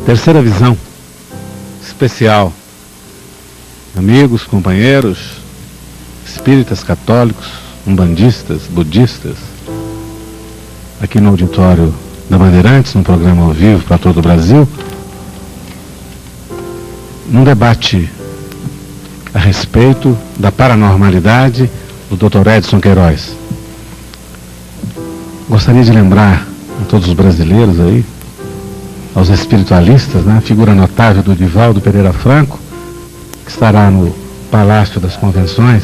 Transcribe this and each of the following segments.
Terceira visão especial. Amigos, companheiros, espíritas, católicos, umbandistas, budistas, aqui no auditório da Bandeirantes, num programa ao vivo para todo o Brasil, num debate a respeito da paranormalidade do Dr. Edson Queiroz. Gostaria de lembrar a todos os brasileiros aí, aos espiritualistas, né, a figura notável do Divaldo Pereira Franco, que estará no Palácio das Convenções,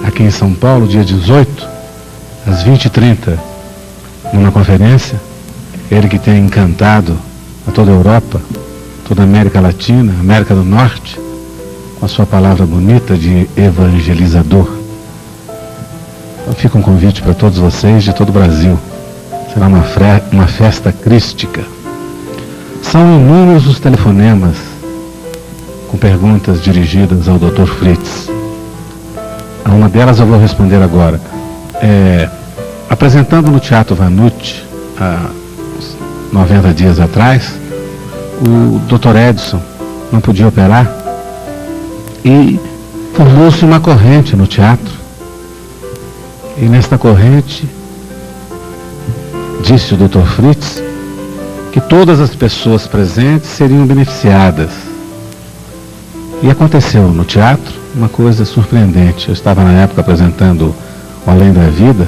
aqui em São Paulo, dia 18, às 20h30, numa conferência. Ele que tem encantado a toda a Europa, toda a América Latina, América do Norte, com a sua palavra bonita de evangelizador. Então fica um convite para todos vocês de todo o Brasil. Será uma festa crística. São inúmeros os telefonemas com perguntas dirigidas ao Dr. Fritz. A uma delas eu vou responder agora. Apresentando no Teatro Vanucci, há 90 dias atrás, o Dr. Edson não podia operar e formou-se uma corrente no teatro. E nesta corrente, disse o Dr. Fritz, que todas as pessoas presentes seriam beneficiadas. E aconteceu no teatro uma coisa surpreendente. Eu estava na época apresentando O Além da Vida,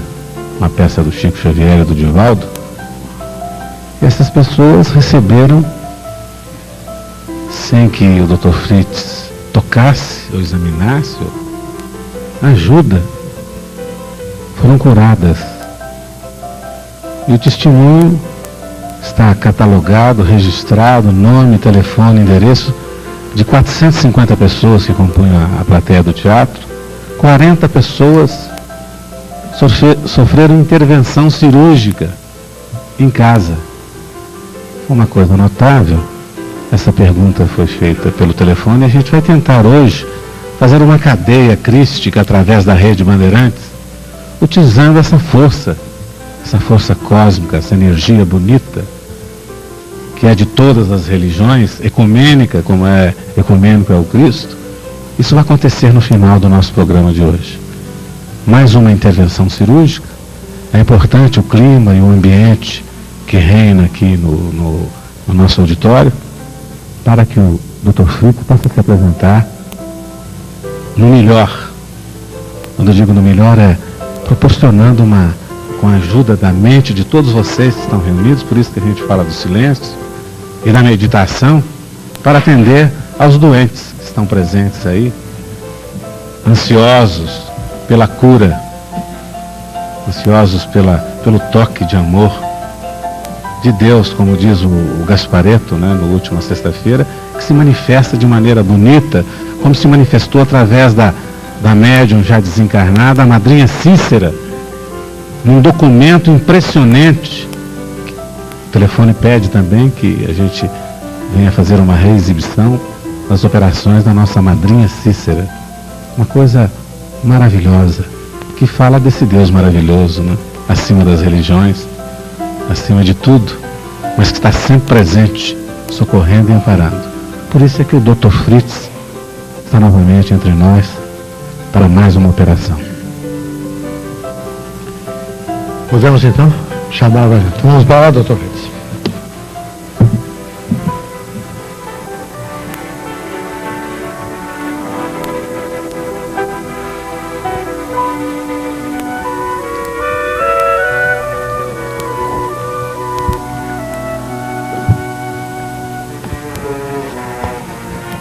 uma peça do Chico Xavier e do Divaldo, e essas pessoas receberam, sem que o Dr. Fritz tocasse ou examinasse, ajuda, foram curadas. E o testemunho está catalogado, registrado, nome, telefone, endereço de 450 pessoas que compunham a plateia do teatro. 40 pessoas sofreram intervenção cirúrgica em casa. Uma coisa notável, essa pergunta foi feita pelo telefone e a gente vai tentar hoje fazer uma cadeia crística através da rede Bandeirantes, utilizando essa força cósmica, essa energia bonita, que é de todas as religiões, ecumênica, como é ecumênico é o Cristo. Isso vai acontecer no final do nosso programa de hoje. Mais uma intervenção cirúrgica. É importante o clima e o ambiente que reina aqui no nosso auditório, para que o Dr. Fritz possa se apresentar no melhor. Quando eu digo no melhor, é proporcionando com a ajuda da mente de todos vocês que estão reunidos, por isso que a gente fala do silêncio e da meditação, para atender aos doentes que estão presentes aí, ansiosos pela cura, ansiosos pelo toque de amor de Deus, como diz o Gasparetto, né, no última sexta-feira, que se manifesta de maneira bonita, como se manifestou através da médium já desencarnada, a madrinha Cícera, num documento impressionante. O telefone pede também que a gente venha fazer uma reexibição das operações da nossa madrinha Cícera. Uma coisa maravilhosa, que fala desse Deus maravilhoso, né? Acima das religiões, acima de tudo, mas que está sempre presente, socorrendo e amparando. Por isso é que o Dr. Fritz está novamente entre nós para mais uma operação. Podemos então chamar a... Vamos para lá, Dr. Fritz.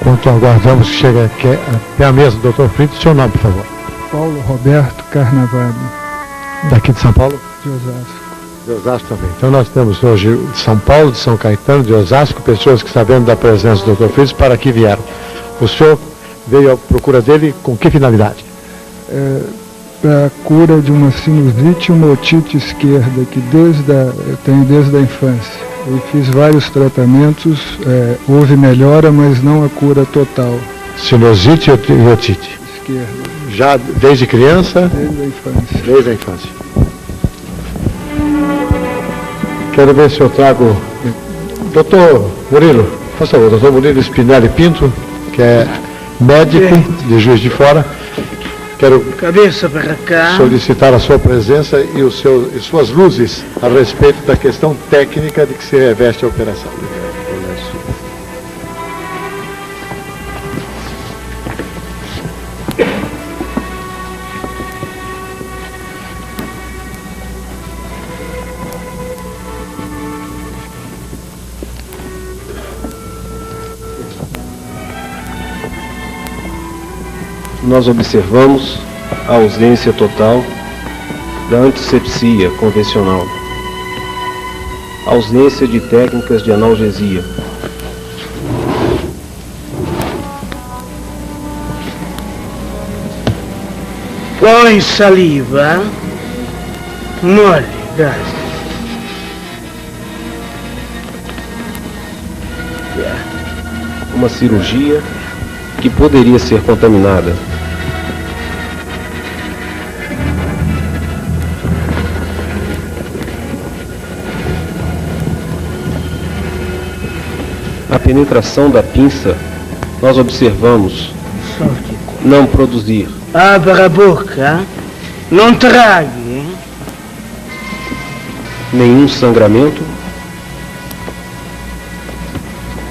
Enquanto aguardamos que chegue até a mesa do Dr. Fritz, seu nome, por favor. Paulo Roberto Carnavale. Daqui de São Paulo? De Osasco. De Osasco também. Então nós temos hoje de São Paulo, de São Caetano, de Osasco, pessoas que sabendo da presença do Dr. Fritz para aqui vieram. O senhor veio à procura dele com que finalidade? Para a cura de uma sinusite e uma otite esquerda, que eu tenho desde a infância. Eu fiz vários tratamentos, houve melhora, mas não a cura total. Sinusite e otite? Esquerda. Já desde criança? Desde a infância. Desde a infância. Quero ver se eu trago... Doutor Murilo, Por favor, doutor Murilo Spinelli Pinto, que é médico de Juiz de Fora. Quero cabeça para cá. Solicitar a sua presença e suas luzes a respeito da questão técnica de que se reveste a operação. Nós observamos a ausência total da antisepsia convencional, ausência de técnicas de analgesia. Põe saliva, molhe, gás. Uma cirurgia que poderia ser contaminada. A penetração da pinça, nós observamos não produzir. Abra a boca, não trague. Nenhum sangramento.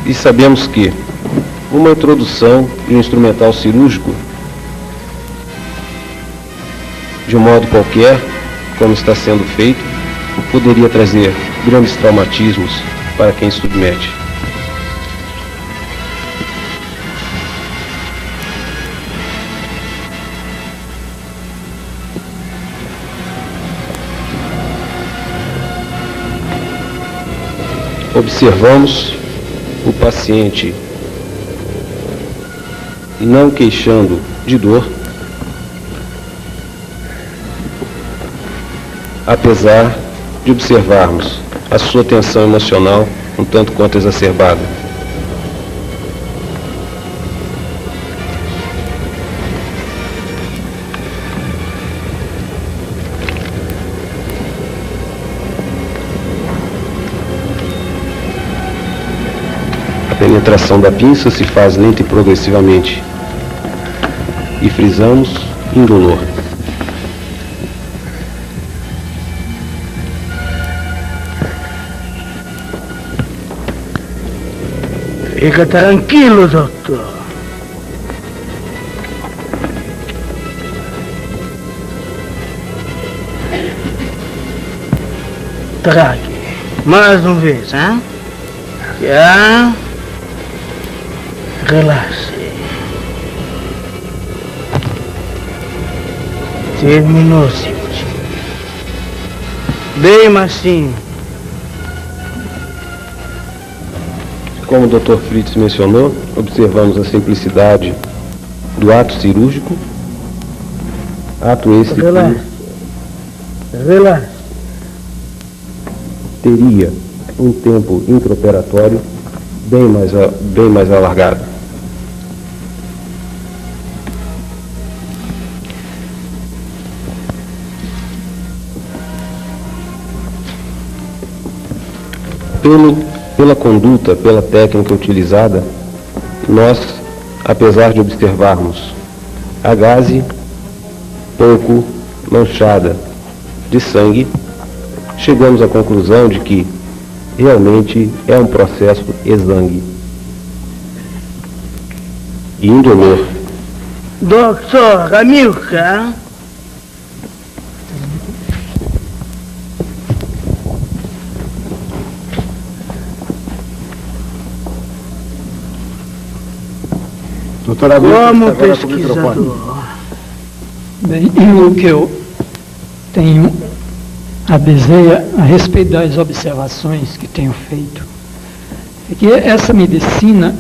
E sabemos que uma introdução de um instrumental cirúrgico, de um modo qualquer, como está sendo feito, poderia trazer grandes traumatismos para quem submete. Observamos o paciente não queixando de dor, apesar de observarmos a sua tensão emocional um tanto quanto exacerbada. A penetração da pinça se faz lenta e progressivamente. E frisamos indolor. Fica tranquilo, doutor. Trague. Mais uma vez, hein? Já. Relaxe. Terminou, senhor. Bem macio. Como o Dr. Fritz mencionou, observamos a simplicidade do ato cirúrgico. Ato esse que teria um tempo intraoperatório bem mais alargado. Pela conduta, pela técnica utilizada, nós, apesar de observarmos a gaze pouco manchada de sangue, chegamos à conclusão de que realmente é um processo exangue e indolor. Doutor Amilcar. Como pesquisador. Bem, o que eu tenho a dizer a respeito das observações que tenho feito é que essa medicina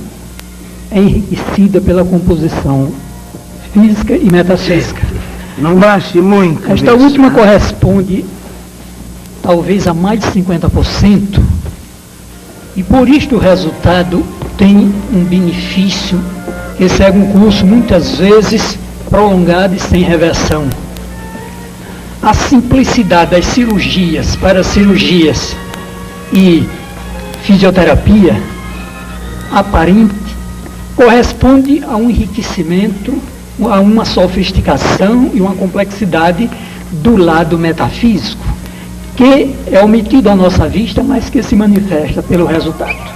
é enriquecida pela composição física e metafísica. Não baixe muito. Esta última corresponde talvez a mais de 50%, e por isto o resultado tem um benefício que segue um curso muitas vezes prolongado e sem reversão. A simplicidade das cirurgias para cirurgias e fisioterapia aparente corresponde a um enriquecimento, a uma sofisticação e uma complexidade do lado metafísico, que é omitido à nossa vista, mas que se manifesta pelo resultado.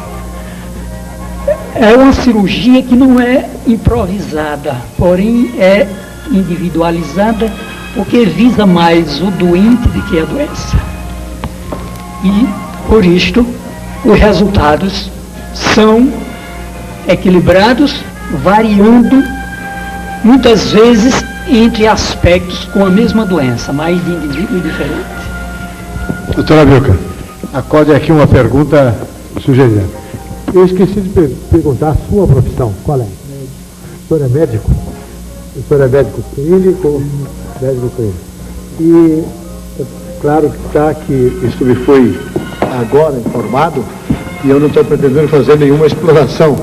É uma cirurgia que não é improvisada, porém é individualizada, porque visa mais o doente do que a doença. E, por isto, os resultados são equilibrados, variando muitas vezes entre aspectos com a mesma doença, mas de indivíduo diferente. Doutora Milka, acorde aqui uma pergunta sugerida. Eu esqueci de perguntar a sua profissão. Qual é? O senhor é médico? O senhor é médico clínico? Médico clínico. E é claro que está que isso me foi agora informado e eu não estou pretendendo fazer nenhuma exploração.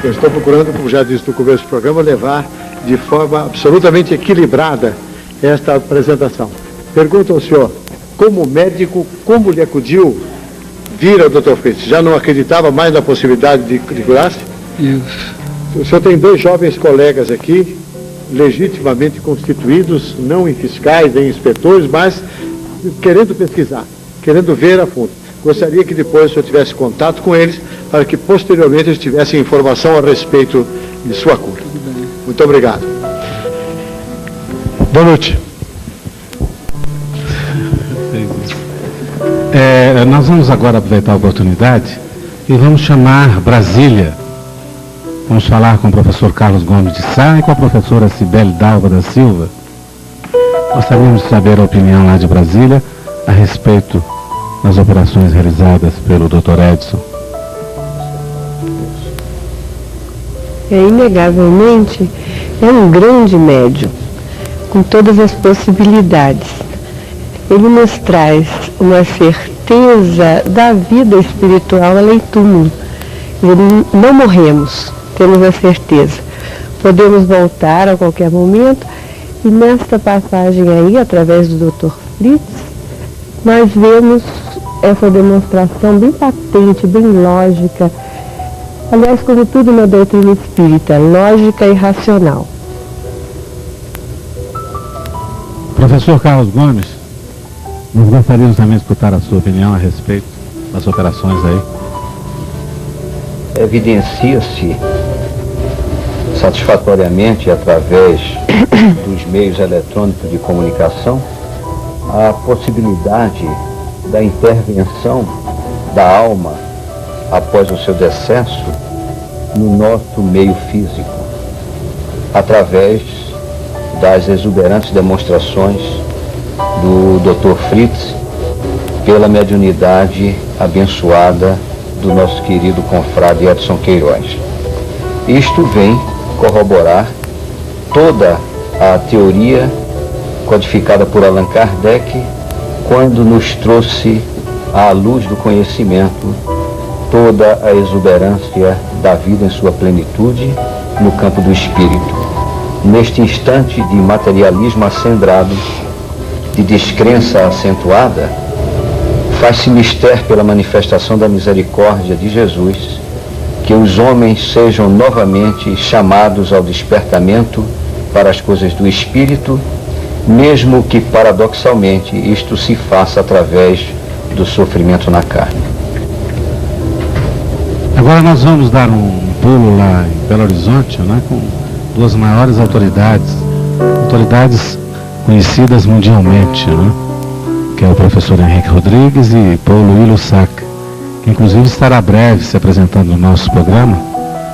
Eu estou procurando, como já disse no começo do programa, levar de forma absolutamente equilibrada esta apresentação. Pergunto ao senhor, como médico, como lhe acudiu vir ao Dr. Fritz? Já não acreditava mais na possibilidade de curar-se? Isso. O senhor tem dois jovens colegas aqui, legitimamente constituídos, não em fiscais, nem em inspetores, mas querendo pesquisar, querendo ver a fundo. Gostaria que depois o senhor tivesse contato com eles, para que posteriormente eles tivessem informação a respeito de sua cura. Muito obrigado. Boa noite. Nós vamos agora aproveitar a oportunidade e vamos chamar Brasília. Vamos falar com o professor Carlos Gomes de Sá e com a professora Cibele Dalva da Silva. Gostaríamos de saber a opinião lá de Brasília a respeito das operações realizadas pelo Dr. Edson. Inegavelmente, é um grande médium, com todas as possibilidades. Ele nos traz uma certeza da vida espiritual além do túmulo. Não morremos, temos a certeza. Podemos voltar a qualquer momento, e nesta passagem aí, através do Dr. Fritz, nós vemos essa demonstração bem patente, bem lógica. Aliás, como tudo na doutrina espírita, lógica e racional. Professor Carlos Gomes, nós gostaríamos também de escutar a sua opinião a respeito das operações aí. Evidencia-se satisfatoriamente, através dos meios eletrônicos de comunicação, a possibilidade da intervenção da alma após o seu decesso no nosso meio físico, através das exuberantes demonstrações do Dr. Fritz pela mediunidade abençoada do nosso querido confrade Edson Queiroz. Isto vem corroborar toda a teoria codificada por Allan Kardec, quando nos trouxe à luz do conhecimento toda a exuberância da vida em sua plenitude no campo do espírito. Neste instante de materialismo acendrado, de descrença acentuada, faz-se mister pela manifestação da misericórdia de Jesus que os homens sejam novamente chamados ao despertamento para as coisas do espírito, mesmo que paradoxalmente isto se faça através do sofrimento na carne. Agora nós vamos dar um pulo lá em Belo Horizonte, né, com duas maiores autoridades conhecidas mundialmente, né, que é o professor Henrique Rodrigues e Paulo Illussac, que inclusive estará breve se apresentando no nosso programa.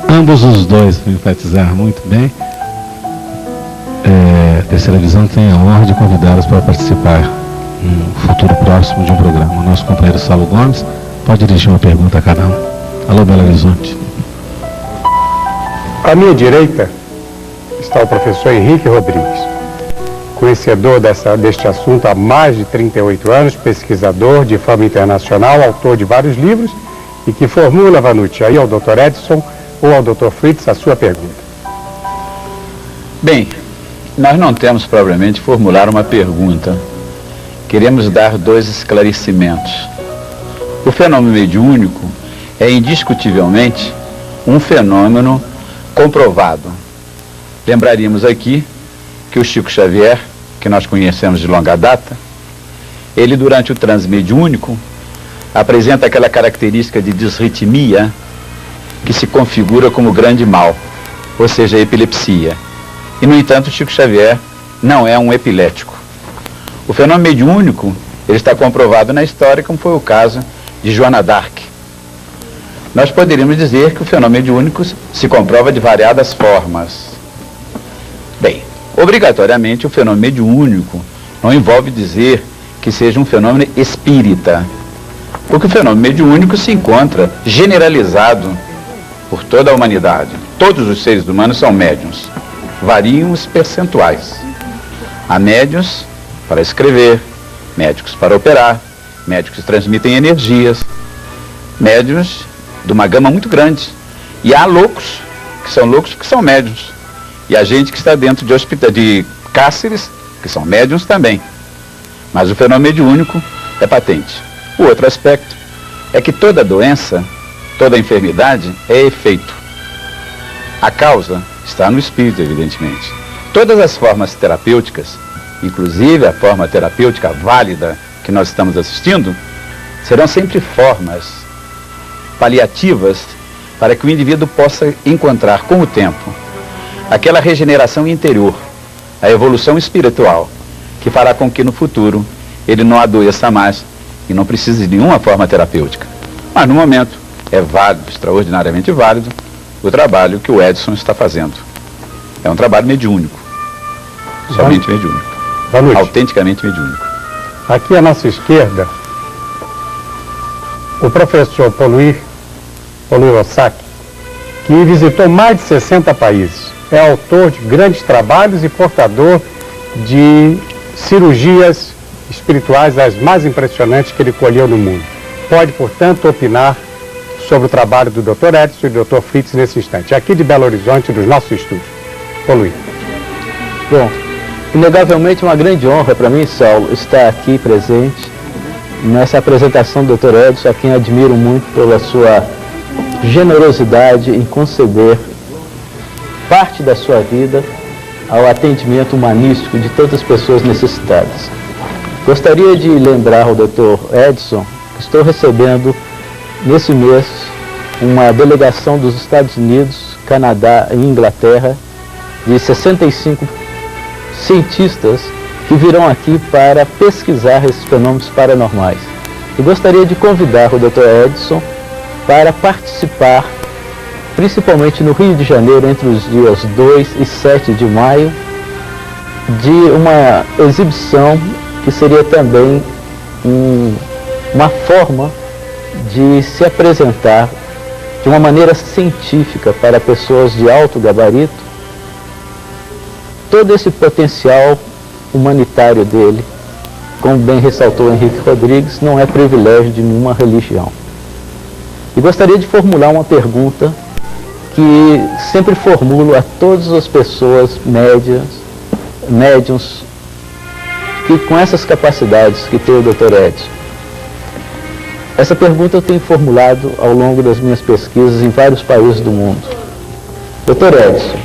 Ambos os dois, para enfatizar muito bem, a Terceira Visão tem a honra de convidá-los para participar no futuro próximo de um programa. O nosso companheiro Saulo Gomes pode dirigir uma pergunta a cada um. Alô, Belo Horizonte. À minha direita está o professor Henrique Rodrigues, conhecedor deste assunto há mais de 38 anos, pesquisador de fama internacional, autor de vários livros e que formula, Vanucci, aí ao Dr. Edson ou ao Dr. Fritz a sua pergunta. Bem, nós não temos propriamente formular uma pergunta. Queremos dar dois esclarecimentos. O fenômeno mediúnico é indiscutivelmente um fenômeno comprovado. Lembraríamos aqui que o Chico Xavier, que nós conhecemos de longa data, ele durante o transe mediúnico apresenta aquela característica de disritmia que se configura como grande mal, ou seja, a epilepsia. E, no entanto, o Chico Xavier não é um epilético. O fenômeno mediúnico, ele está comprovado na história, como foi o caso de Joana d'Arc. Nós poderíamos dizer que o fenômeno mediúnico se comprova de variadas formas. Bem, obrigatoriamente o fenômeno mediúnico não envolve dizer que seja um fenômeno espírita, porque o fenômeno mediúnico se encontra generalizado por toda a humanidade. Todos os seres humanos são médiuns, variam os percentuais. Há médiuns para escrever, médicos para operar, médicos que transmitem energias, médiuns de uma gama muito grande. E há loucos que são médiuns. E há gente que está dentro de cárceres, que são médiuns também. Mas o fenômeno mediúnico é patente. O outro aspecto é que toda doença, toda enfermidade é efeito. A causa está no espírito, evidentemente. Todas as formas terapêuticas, inclusive a forma terapêutica válida que nós estamos assistindo, serão sempre formas paliativas para que o indivíduo possa encontrar com o tempo aquela regeneração interior, a evolução espiritual, que fará com que no futuro ele não adoeça mais e não precise de nenhuma forma terapêutica. Mas no momento é válido, extraordinariamente válido, o trabalho que o Edson está fazendo. É um trabalho mediúnico, somente mediúnico, autenticamente mediúnico. Aqui à nossa esquerda, o professor Paulo Osaki, que visitou mais de 60 países. É autor de grandes trabalhos e portador de cirurgias espirituais as mais impressionantes que ele colheu no mundo. Pode, portanto, opinar sobre o trabalho do Dr. Edson e do Dr. Fritz nesse instante, aqui de Belo Horizonte, dos nossos estúdios. Paulo. Bom, inegavelmente uma grande honra para mim, Saulo, estar aqui presente nessa apresentação do Dr. Edson, a quem admiro muito pela sua generosidade em conceder parte da sua vida ao atendimento humanístico de tantas pessoas necessitadas. Gostaria de lembrar ao Dr. Edson que estou recebendo nesse mês uma delegação dos Estados Unidos, Canadá e Inglaterra de 65 cientistas que virão aqui para pesquisar esses fenômenos paranormais. E gostaria de convidar o Dr. Edson para participar, principalmente no Rio de Janeiro, entre os dias 2 e 7 de maio, de uma exibição que seria também uma forma de se apresentar de uma maneira científica para pessoas de alto gabarito todo esse potencial humanitário dele. Como bem ressaltou Henrique Rodrigues, não é privilégio de nenhuma religião. E gostaria de formular uma pergunta que sempre formulo a todas as pessoas médiuns que com essas capacidades que tem o Dr. Edson. Essa pergunta eu tenho formulado ao longo das minhas pesquisas em vários países do mundo. Dr. Edson,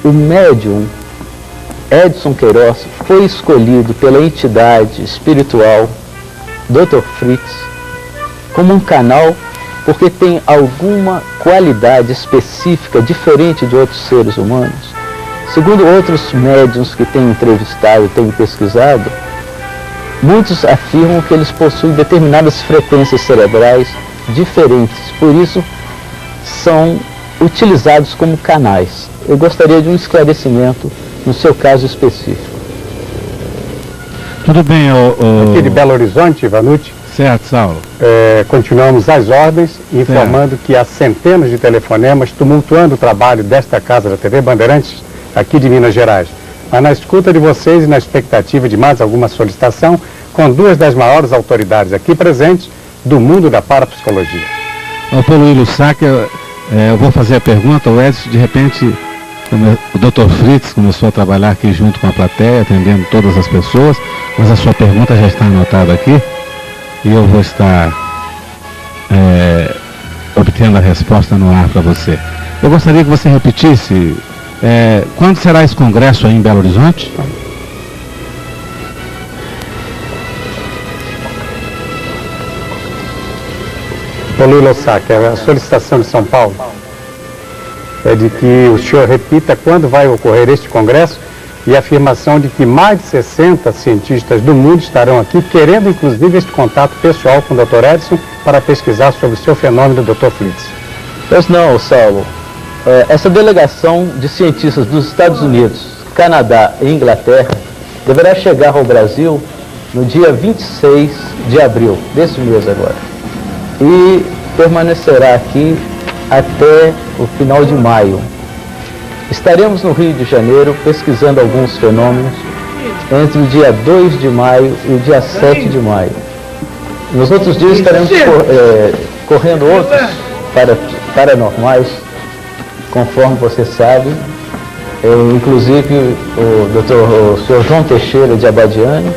o médium Edson Queiroz foi escolhido pela entidade espiritual Dr. Fritz como um canal porque tem alguma qualidade específica diferente de outros seres humanos? Segundo outros médiuns que tenho entrevistado e tenho pesquisado, muitos afirmam que eles possuem determinadas frequências cerebrais diferentes, por isso são utilizados como canais. Eu gostaria de um esclarecimento no seu caso específico. Tudo bem, Aqui de Belo Horizonte, Vanucci. Certo, Saulo. Continuamos às ordens, informando que há centenas de telefonemas tumultuando o trabalho desta casa da TV Bandeirantes, aqui de Minas Gerais. Mas na escuta de vocês e na expectativa de mais alguma solicitação, com duas das maiores autoridades aqui presentes do mundo da parapsicologia. Paulo Osaki, eu vou fazer a pergunta, o Edson, de repente, o Dr. Fritz começou a trabalhar aqui junto com a plateia, atendendo todas as pessoas, mas a sua pergunta já está anotada aqui, e eu vou estar obtendo tendo a resposta no ar para você. Eu gostaria que você repetisse, quando será esse congresso aí em Belo Horizonte? Paulo Lossac, a solicitação de São Paulo é de que o senhor repita quando vai ocorrer este congresso e a afirmação de que mais de 60 cientistas do mundo estarão aqui, querendo inclusive este contato pessoal com o Dr. Edson para pesquisar sobre o seu fenômeno, Dr. Flitz. Pois não, Saulo. Essa delegação de cientistas dos Estados Unidos, Canadá e Inglaterra deverá chegar ao Brasil no dia 26 de abril, desse mês agora, e permanecerá aqui até o final de maio. Estaremos no Rio de Janeiro pesquisando alguns fenômenos entre o dia 2 de maio e o dia 7 de maio. Nos outros dias estaremos correndo outros paranormais, conforme você sabe, inclusive o Sr. João Teixeira de Abadiane,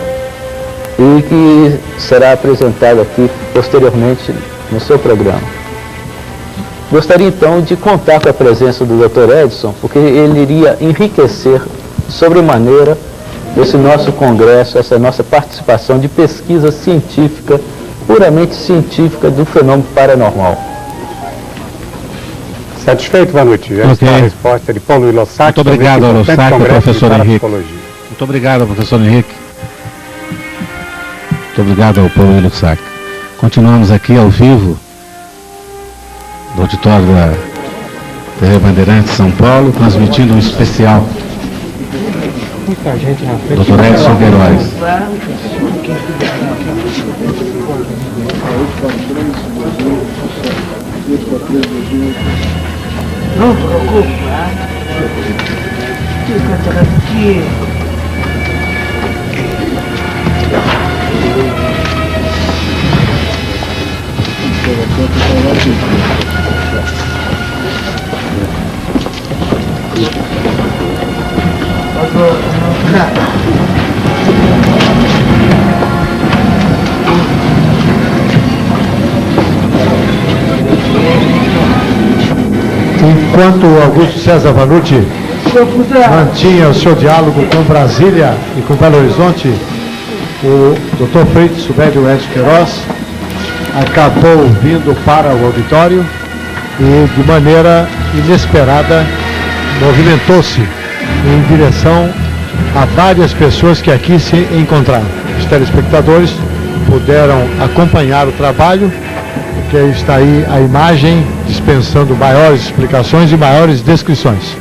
e que será apresentado aqui posteriormente no seu programa. Gostaria então de contar com a presença do Dr. Edson, porque ele iria enriquecer sobremaneira esse nosso congresso, essa nossa participação de pesquisa científica, puramente científica do fenômeno paranormal. Satisfeito, Vanucci? Já está a resposta de Paulo Lossac. Muito obrigado, Lossac, professor Henrique. Muito obrigado, professor Henrique. Muito obrigado ao Paulo Lossac. Continuamos aqui ao vivo do auditório da TV Bandeirantes São Paulo, transmitindo um especial Dr. Edson Queiroz. Não se preocupe, fica tranquilo. Enquanto Augusto César Vanucci mantinha o seu diálogo com Brasília e com Belo Horizonte, o Dr. Fritz, o médium Edson Queiroz, acabou vindo para o auditório e, de maneira inesperada, movimentou-se em direção a várias pessoas que aqui se encontraram. Os telespectadores puderam acompanhar o trabalho, porque está aí a imagem dispensando maiores explicações e maiores descrições.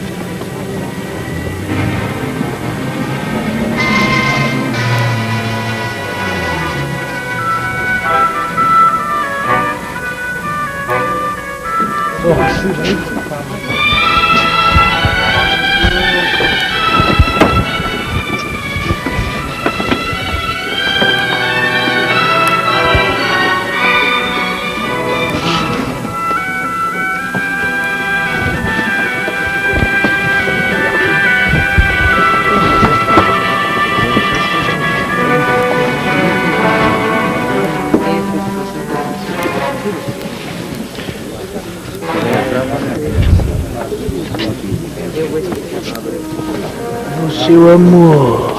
Seu amor.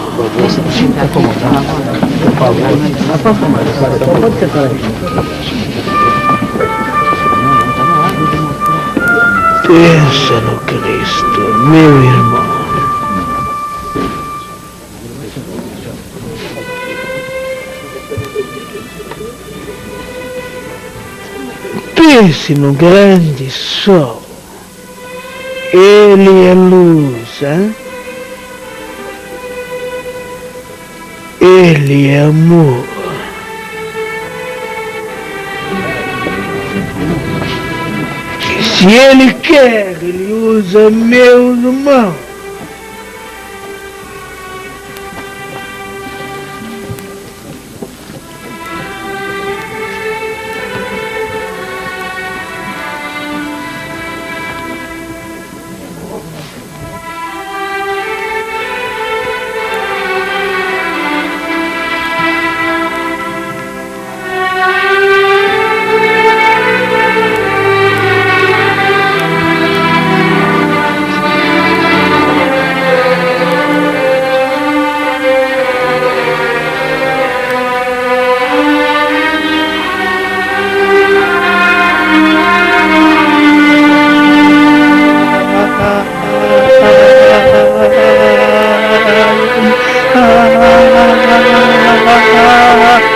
Pensa no Cristo, meu irmão. Pense no grande sol. Ele é luz, hein? Ele é amor. E se ele quer, ele usa meus irmãos.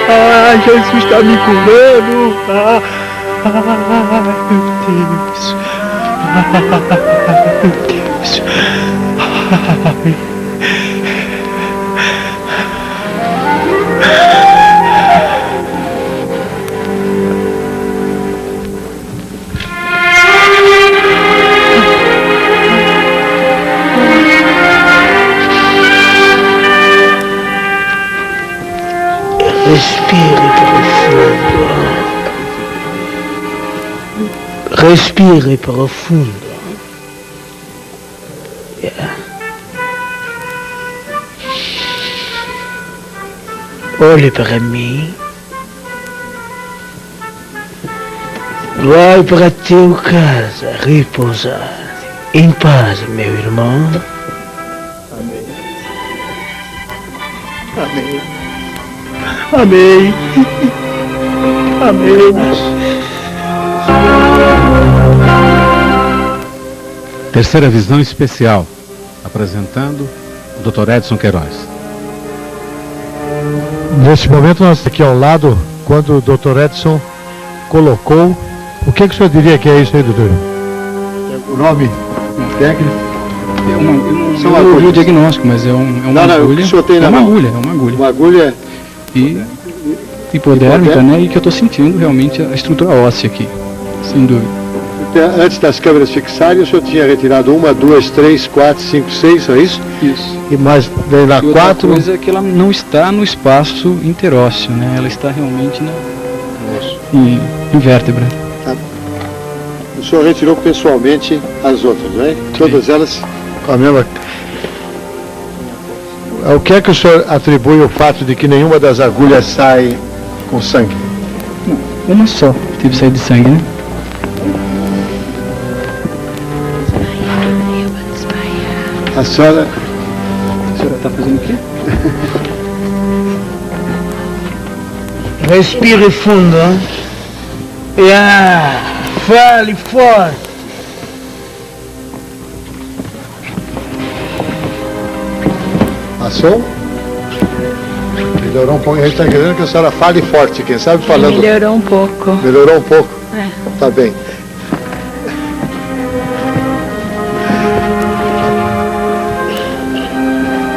Ah, Jesus está me curando. Meu Deus. Meu Deus. Respire profundo. Respire profundo. Yeah. Olhe para mim. Vai para tua casa repousar em paz, meu irmão. Amém. Amém. Amém. Amém. Terceira visão especial, apresentando o Dr. Edson Queiroz. Nesse momento nós aqui ao lado, quando o Dr. Edson colocou, o que o senhor diria que é isso aí, doutor? O nome técnico? Eu não ouvi o diagnóstico, mas é uma agulha. O senhor tem na mão? Agulha. É uma agulha. Uma agulha e hipodérmica, né? E que eu estou sentindo realmente a estrutura óssea aqui, sem dúvida. Antes das câmeras fixarem, o senhor tinha retirado 1, 2, 3, 4, 5, 6, é isso? Isso. E mais daí lá 4. Outra coisa é que ela não está no espaço interósseo, né? Ela está realmente em vértebra. Tá. O senhor retirou pessoalmente as outras, né? Todas elas com a mesma. O que é que o senhor atribui o fato de que nenhuma das agulhas sai com sangue? Não, uma só teve saída de sangue, né? A senhora está fazendo o quê? Respire fundo. Fale forte. Passou? Melhorou um pouco. A gente está querendo que a senhora fale forte. Quem sabe falando. Melhorou um pouco. Melhorou um pouco? É. Tá bem.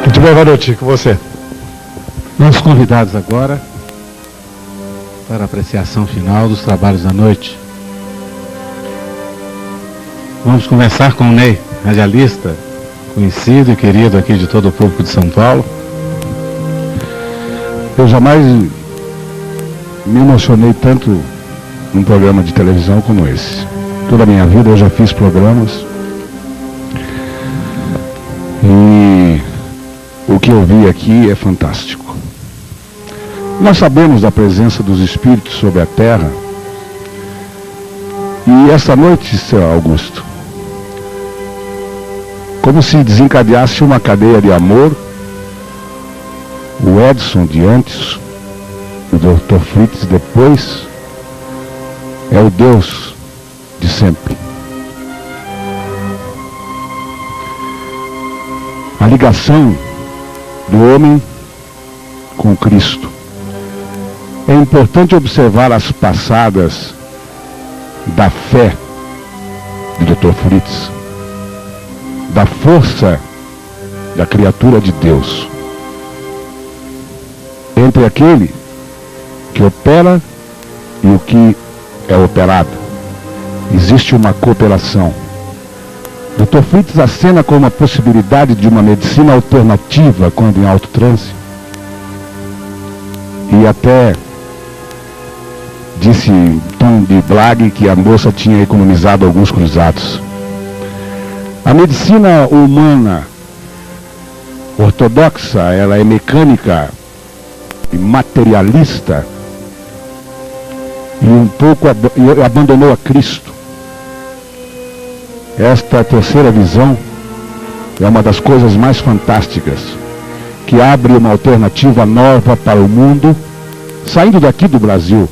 Muito bem, boa noite com você. Nossos convidados agora para a apreciação final dos trabalhos da noite. Vamos começar com o Ney, radialista, conhecido e querido aqui de todo o público de São Paulo. Eu jamais me emocionei tanto num programa de televisão como esse. Toda a minha vida eu já fiz programas e o que eu vi aqui é fantástico. Nós sabemos da presença dos espíritos sobre a Terra e essa noite, Sr. Augusto, como se desencadeasse uma cadeia de amor, o Edson de antes, o Dr. Fritz depois, é o Deus de sempre. A ligação do homem com Cristo. É importante observar as passadas da fé de Dr. Fritz, da força da criatura de Deus, entre aquele que opera e o que é operado. Existe uma cooperação. Dr. Fritz acena com uma possibilidade de uma medicina alternativa quando em alto transe. E até disse em tom de blague que a moça tinha economizado alguns cruzados. A medicina humana ortodoxa, ela é mecânica e materialista e um pouco abandonou a Cristo. Esta terceira visão é uma das coisas mais fantásticas, que abre uma alternativa nova para o mundo, saindo daqui do Brasil.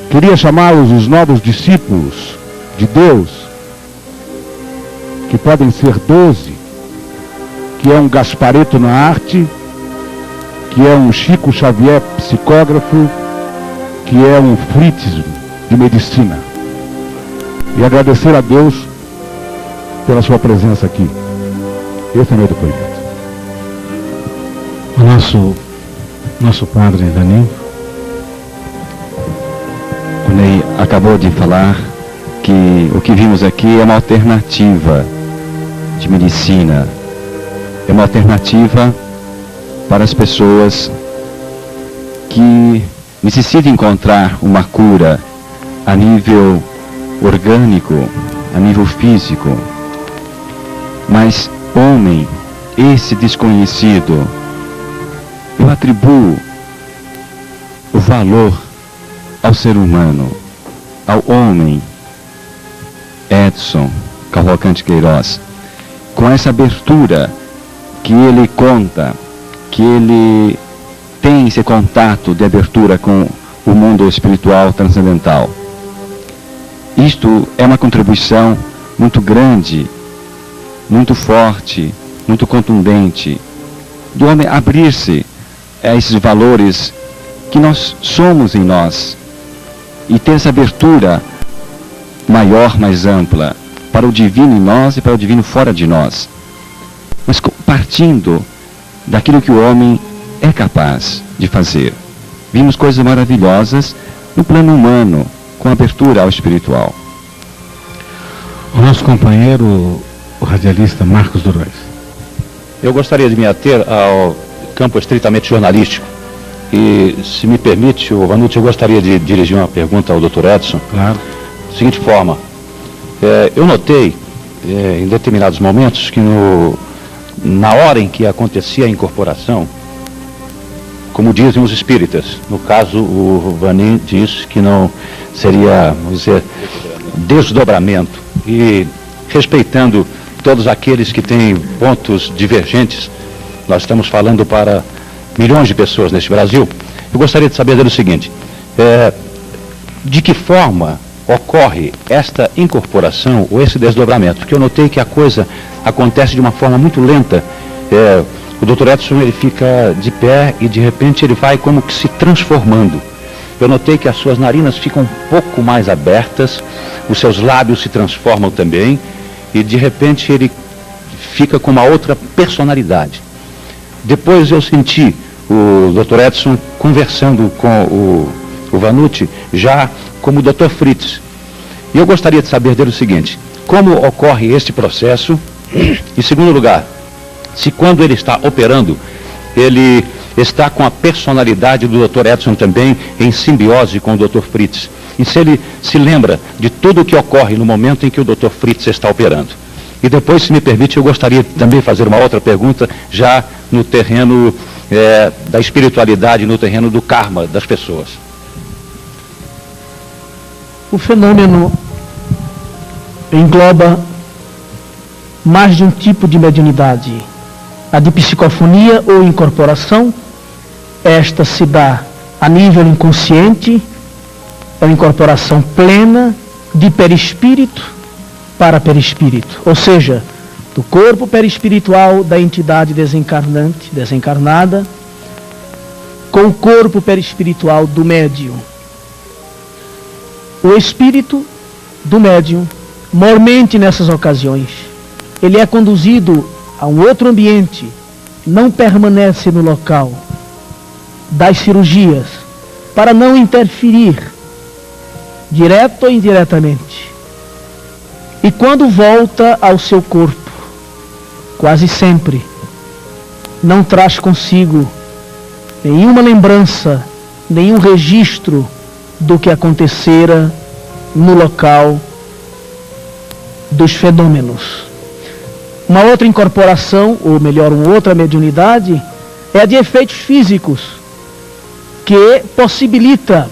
Queria chamá-los os novos discípulos de Deus, que podem ser 12, que é um Gaspareto na arte, que é um Chico Xavier psicógrafo, que é um Fritz de medicina. E agradecer a Deus pela sua presença aqui. Esse é meu depoimento. O nosso padre Danilo. O Ney acabou de falar que o que vimos aqui é uma alternativa de medicina, é uma alternativa para as pessoas que necessitam encontrar uma cura a nível orgânico, a nível físico. Mas homem, esse desconhecido, eu atribuo o valor ao ser humano, ao homem, Edson Cavalcante Queiroz, com essa abertura que ele conta, que ele tem esse contato de abertura com o mundo espiritual transcendental. Isto é uma contribuição muito grande, muito forte, muito contundente, do homem abrir-se a esses valores que nós somos em nós e ter essa abertura maior, mais ampla, para o divino em nós e para o divino fora de nós. Mas partindo daquilo que o homem é capaz de fazer. Vimos coisas maravilhosas no plano humano, com abertura ao espiritual. O nosso companheiro, o radialista Marcos Durões. Eu gostaria de me ater ao campo estritamente jornalístico. E, se me permite, o Vanucci, eu gostaria de dirigir uma pergunta ao Dr. Edson. Claro. Da seguinte forma, eu notei, em determinados momentos, que na hora em que acontecia a incorporação, como dizem os espíritas, no caso o Vanin diz que não seria, vamos dizer, desdobramento, e respeitando todos aqueles que têm pontos divergentes, nós estamos falando para milhões de pessoas neste Brasil. Eu gostaria de saber o seguinte, de que forma ocorre esta incorporação ou esse desdobramento? Porque eu notei que a coisa acontece de uma forma muito lenta. O Dr. Edson, ele fica de pé e de repente ele vai como que se transformando. Eu notei que as suas narinas ficam um pouco mais abertas, os seus lábios se transformam também e de repente ele fica com uma outra personalidade. Depois eu senti o Dr. Edson conversando com o Vanucci já como o Dr. Fritz. E eu gostaria de saber dele o seguinte, como ocorre este processo? Em segundo lugar, se quando ele está operando, ele está com a personalidade do Dr. Edson também em simbiose com o Dr. Fritz. E se ele se lembra de tudo o que ocorre no momento em que o Dr. Fritz está operando. E depois, se me permite, eu gostaria também de fazer uma outra pergunta, já no terreno da espiritualidade, no terreno do karma das pessoas. O fenômeno engloba mais de um tipo de mediunidade. A de psicofonia ou incorporação, esta se dá a nível inconsciente, é uma incorporação plena de perispírito para perispírito, ou seja, do corpo perispiritual da entidade desencarnada, com o corpo perispiritual do médium. O espírito do médium, mormente nessas ocasiões, ele é conduzido a um outro ambiente, não permanece no local das cirurgias, para não interferir, direto ou indiretamente. E quando volta ao seu corpo, quase sempre, não traz consigo nenhuma lembrança, nenhum registro do que acontecera no local dos fenômenos. Uma outra incorporação, ou melhor, uma outra mediunidade, é a de efeitos físicos, que possibilita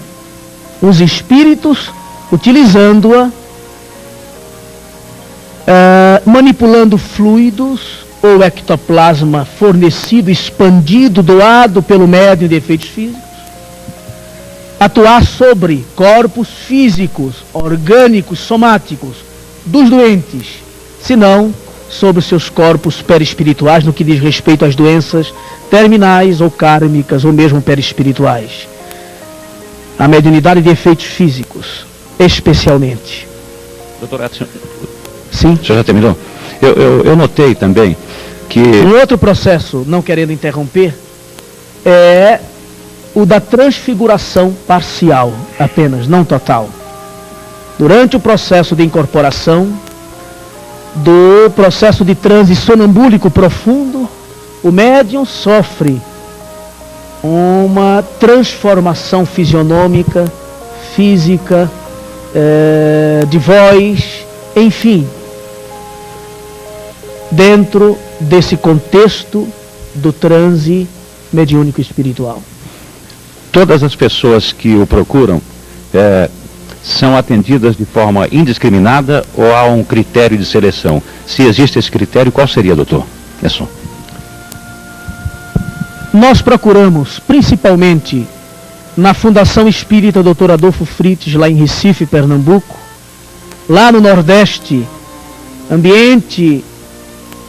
os espíritos, utilizando-a, manipulando fluidos ou ectoplasma fornecido, expandido, doado pelo médium de efeitos físicos, atuar sobre corpos físicos, orgânicos, somáticos dos doentes, senão sobre os seus corpos perispirituais no que diz respeito às doenças terminais ou kármicas ou mesmo perispirituais. A mediunidade de efeitos físicos, especialmente. Doutor Edson, sim? O senhor já terminou? Eu notei também que... Um outro processo, não querendo interromper, é o da transfiguração parcial, apenas, não total. Durante o processo de incorporação, do processo de transe sonambúlico profundo, o médium sofre uma transformação fisionômica, física, de voz, enfim, dentro desse contexto do transe mediúnico espiritual. Todas as pessoas que o procuram são atendidas de forma indiscriminada ou há um critério de seleção? Se existe esse critério, qual seria, doutor? Edson. Nós procuramos, principalmente na Fundação Espírita Dr. Adolfo Fritz, lá em Recife, Pernambuco, lá no Nordeste, ambiente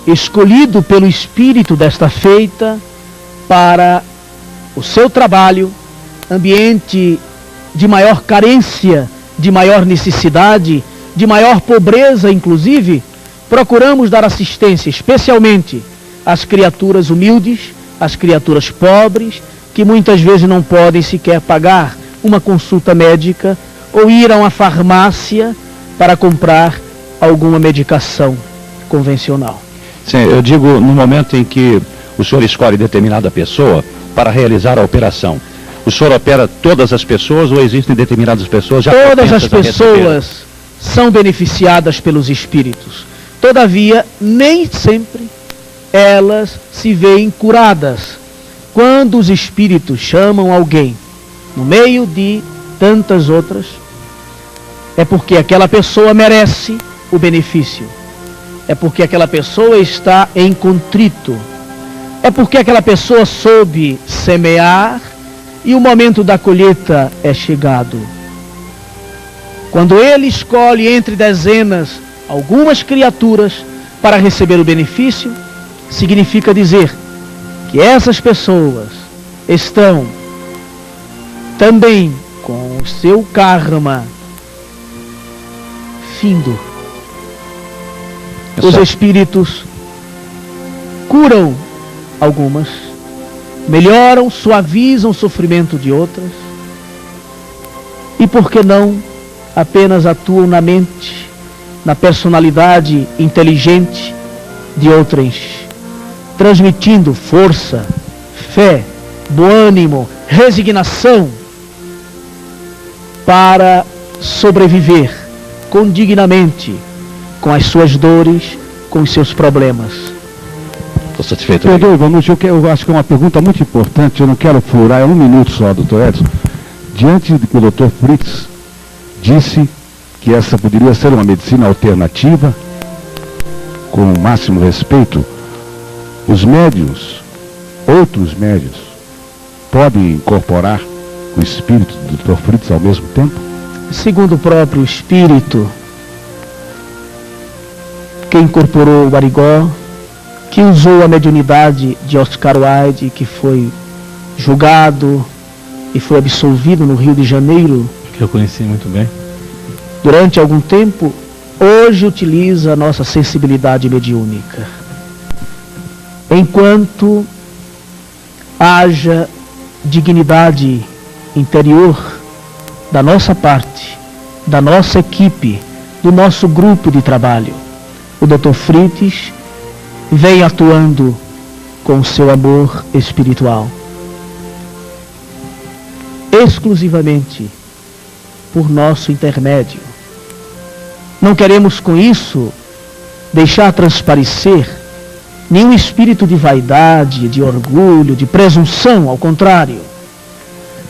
escolhido pelo Espírito desta feita para o seu trabalho, ambiente de maior carência, de maior necessidade, de maior pobreza, inclusive, procuramos dar assistência especialmente às criaturas humildes, às criaturas pobres, que muitas vezes não podem sequer pagar uma consulta médica ou ir a uma farmácia para comprar alguma medicação convencional. Sim, eu digo no momento em que o senhor escolhe determinada pessoa para realizar a operação. O senhor opera todas as pessoas ou existem determinadas pessoas já Todas as pessoas são beneficiadas pelos espíritos. Todavia, nem sempre elas se veem curadas. Quando os espíritos chamam alguém, no meio de tantas outras, é porque aquela pessoa merece o benefício. É porque aquela pessoa está em contrito. É porque aquela pessoa soube semear e o momento da colheita é chegado. Quando ele escolhe entre dezenas algumas criaturas para receber o benefício, significa dizer que essas pessoas estão também com o seu karma findo. Os espíritos curam algumas, melhoram, suavizam o sofrimento de outras e, por que não, apenas atuam na mente, na personalidade inteligente de outras, transmitindo força, fé, bom ânimo, resignação para sobreviver condignamente com as suas dores, com os seus problemas. Estou satisfeito. Perdoe, Vanucci, eu acho que é uma pergunta muito importante, eu não quero furar, é um minuto só, doutor Edson. Diante de que o doutor Fritz disse que essa poderia ser uma medicina alternativa, com o máximo respeito, os médiuns, outros médiuns, podem incorporar o espírito do doutor Fritz ao mesmo tempo? Segundo o próprio espírito que incorporou o Arigó, que usou a mediunidade de Oscar Wilde, que foi julgado e foi absolvido no Rio de Janeiro, que eu conheci muito bem, durante algum tempo, hoje utiliza a nossa sensibilidade mediúnica. Enquanto haja dignidade interior da nossa parte, da nossa equipe, do nosso grupo de trabalho, o Dr. Fritz vem atuando com o seu amor espiritual, exclusivamente por nosso intermédio. Não queremos com isso deixar transparecer nenhum espírito de vaidade, de orgulho, de presunção, ao contrário.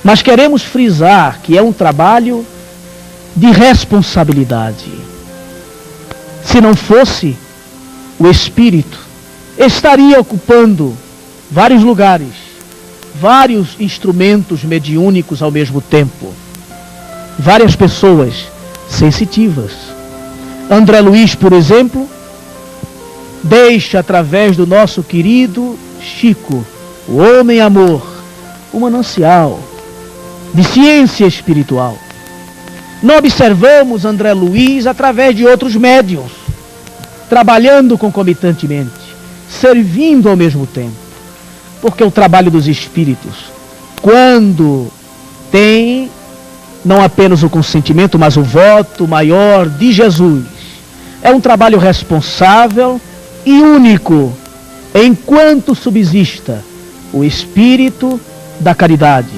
Mas queremos frisar que é um trabalho de responsabilidade. Se não fosse, o espírito estaria ocupando vários lugares, vários instrumentos mediúnicos ao mesmo tempo, várias pessoas sensitivas. André Luiz, por exemplo, deixa através do nosso querido Chico, o homem amor, o manancial de ciência espiritual. Não observamos André Luiz através de outros médiuns, trabalhando concomitantemente, servindo ao mesmo tempo. Porque o trabalho dos espíritos, quando tem não apenas o consentimento, mas o voto maior de Jesus, é um trabalho responsável e único, enquanto subsista o espírito da caridade,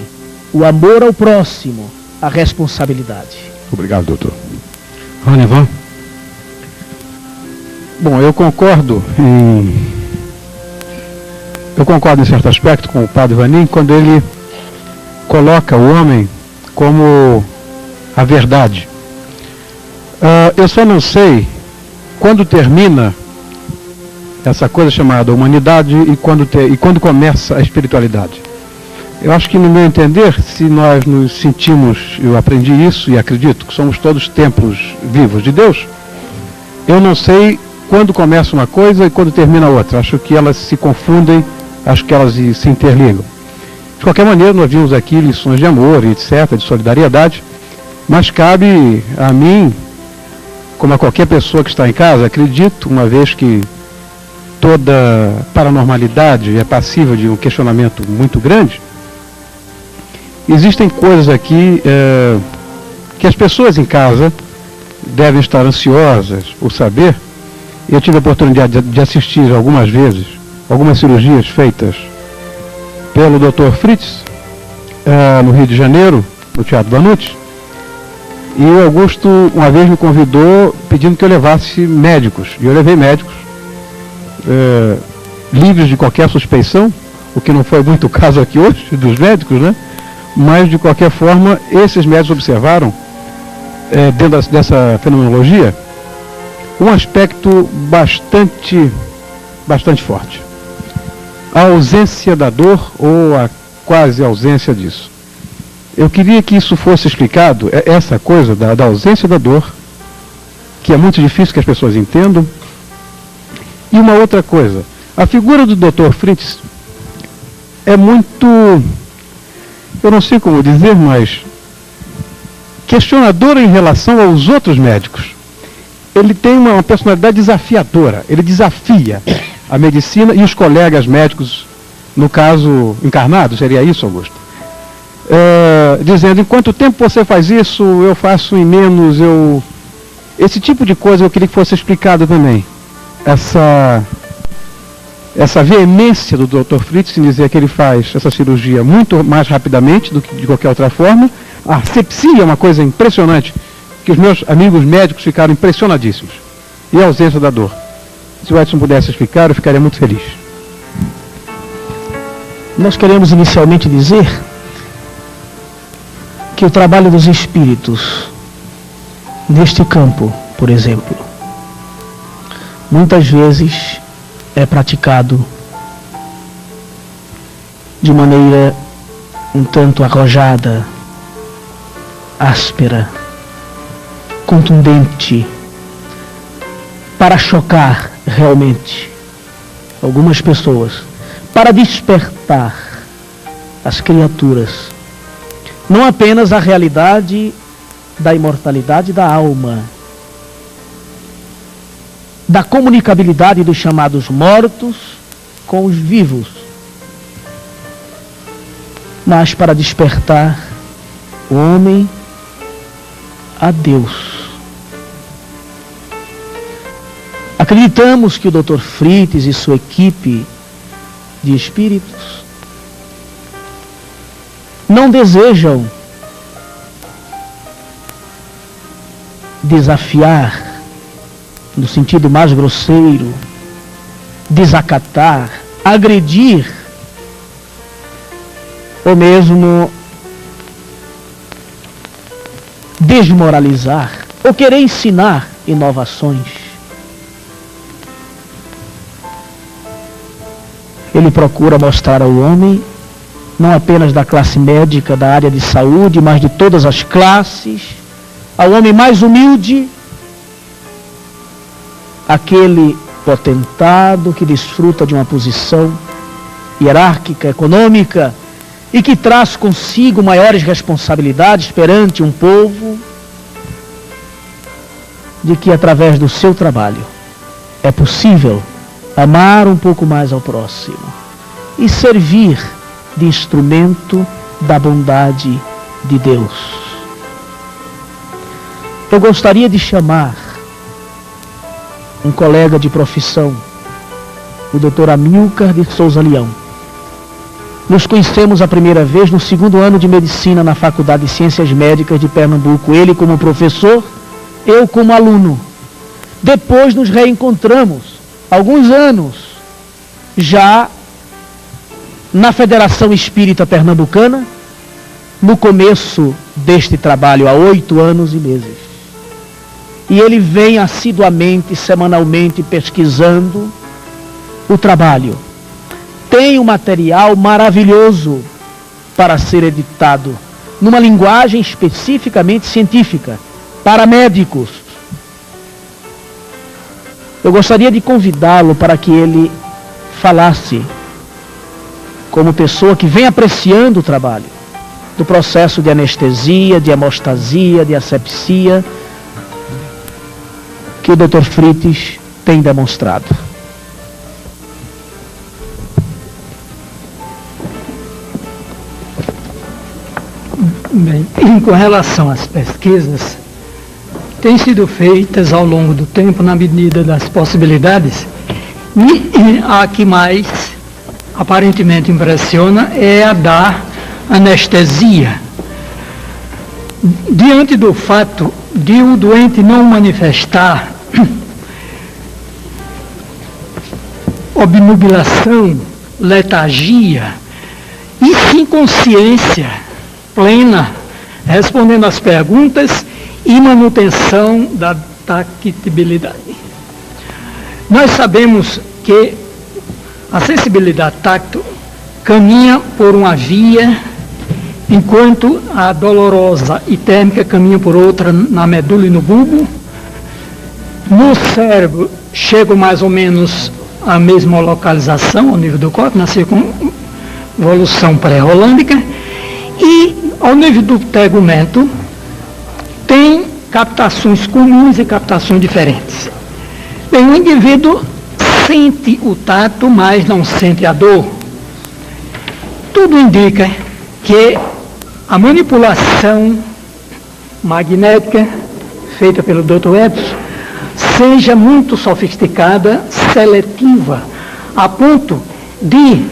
o amor ao próximo, a responsabilidade. Obrigado, doutor. Ronivan? Bom, eu concordo em certo aspecto com o padre Vanim, quando ele coloca o homem como a verdade. Eu só não sei quando termina essa coisa chamada humanidade e quando começa a espiritualidade. Eu acho que, no meu entender, se nós nos sentimos, eu aprendi isso e acredito que somos todos templos vivos de Deus, eu não sei quando começa uma coisa e quando termina a outra. Acho que elas se confundem, acho que elas se interligam. De qualquer maneira, nós vimos aqui lições de amor, etc., de solidariedade, mas cabe a mim, como a qualquer pessoa que está em casa, acredito, uma vez que toda paranormalidade é passível de um questionamento muito grande, existem coisas aqui que as pessoas em casa devem estar ansiosas por saber. Eu tive a oportunidade de assistir algumas vezes, algumas cirurgias feitas pelo Dr. Fritz, no Rio de Janeiro, no Teatro Vanucci, e o Augusto uma vez me convidou pedindo que eu levasse médicos, e eu levei médicos livres de qualquer suspeição, o que não foi muito o caso aqui hoje dos médicos, né? Mas de qualquer forma, esses médicos observaram, dentro dessa fenomenologia, um aspecto bastante forte. A ausência da dor ou a quase ausência disso. Eu queria que isso fosse explicado, essa coisa da ausência da dor, que é muito difícil que as pessoas entendam. E uma outra coisa, a figura do Dr. Fritz é muito, eu não sei como dizer, mas questionadora em relação aos outros médicos. Ele tem uma personalidade desafiadora, ele desafia a medicina e os colegas médicos, no caso encarnado, seria isso, Augusto? Dizendo, em quanto tempo você faz isso, eu faço em menos, esse tipo de coisa eu queria que fosse explicado também. Essa veemência do Dr. Fritz em dizer que ele faz essa cirurgia muito mais rapidamente do que de qualquer outra forma. A asepsia é uma coisa impressionante, que os meus amigos médicos ficaram impressionadíssimos. E a ausência da dor. Se o Edson pudesse explicar, eu ficaria muito feliz. Nós queremos inicialmente dizer que o trabalho dos espíritos neste campo, por exemplo, muitas vezes é praticado de maneira um tanto arrojada, áspera, contundente, para chocar realmente algumas pessoas, para despertar as criaturas, não apenas a realidade da imortalidade da alma, da comunicabilidade dos chamados mortos com os vivos, mas para despertar o homem a Deus. Acreditamos que o Dr. Fritz e sua equipe de espíritos não desejam desafiar, no sentido mais grosseiro, desacatar, agredir, ou mesmo desmoralizar, ou querer ensinar inovações. Ele procura mostrar ao homem, não apenas da classe médica, da área de saúde, mas de todas as classes, ao homem mais humilde, aquele potentado que desfruta de uma posição hierárquica, econômica e que traz consigo maiores responsabilidades perante um povo, de que através do seu trabalho é possível amar um pouco mais ao próximo e servir de instrumento da bondade de Deus. Eu gostaria de chamar um colega de profissão, o Dr. Amilcar de Souza Leão. Nos conhecemos a primeira vez no 2º ano de Medicina na Faculdade de Ciências Médicas de Pernambuco. Ele como professor, eu como aluno. Depois nos reencontramos, alguns anos, já na Federação Espírita Pernambucana, no começo deste trabalho, há 8 anos e meses. E ele vem assiduamente, semanalmente, pesquisando o trabalho. Tem um material maravilhoso para ser editado, numa linguagem especificamente científica, para médicos. Eu gostaria de convidá-lo para que ele falasse, como pessoa que vem apreciando o trabalho, do processo de anestesia, de hemostasia, de asepsia, que o Dr. Frites tem demonstrado. Bem, com relação às pesquisas, têm sido feitas ao longo do tempo, na medida das possibilidades, e a que mais aparentemente impressiona é a da anestesia. Diante do fato de o doente não manifestar obnubilação, letargia, e sim consciência plena, respondendo às perguntas e manutenção da tactibilidade. Nós sabemos que a sensibilidade táctil caminha por uma via, enquanto a dolorosa e térmica caminha por outra na medula e no bulbo. No cérebro chega mais ou menos à mesma localização, ao nível do corpo, na circunvolução pré-rolândica, e ao nível do tegumento tem captações comuns e captações diferentes. Bem, o indivíduo sente o tato, mas não sente a dor. Tudo indica que a manipulação magnética feita pelo Dr. Edson seja muito sofisticada, seletiva, a ponto de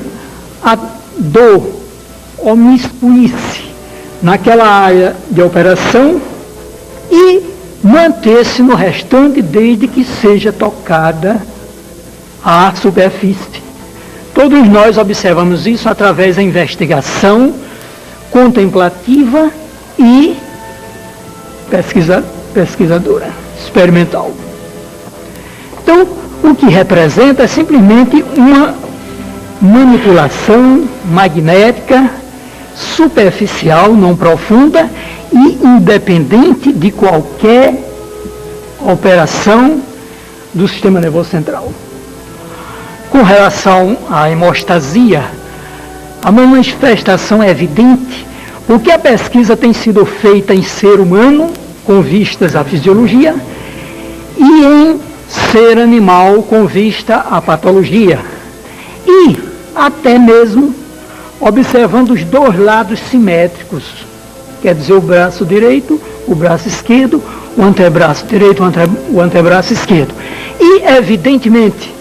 a dor omiscuir-se naquela área de operação e manter-se no restante desde que seja tocada a superfície. Todos nós observamos isso através da investigação contemplativa e pesquisadora, experimental. Então, o que representa é simplesmente uma manipulação magnética superficial, não profunda e independente de qualquer operação do sistema nervoso central. Com relação à hemostasia, a manifestação é evidente porque a pesquisa tem sido feita em ser humano, com vistas à fisiologia, e em ser animal, com vista à patologia. E até mesmo observando os dois lados simétricos, quer dizer, o braço direito, o braço esquerdo, o antebraço direito, o antebraço esquerdo. E, evidentemente,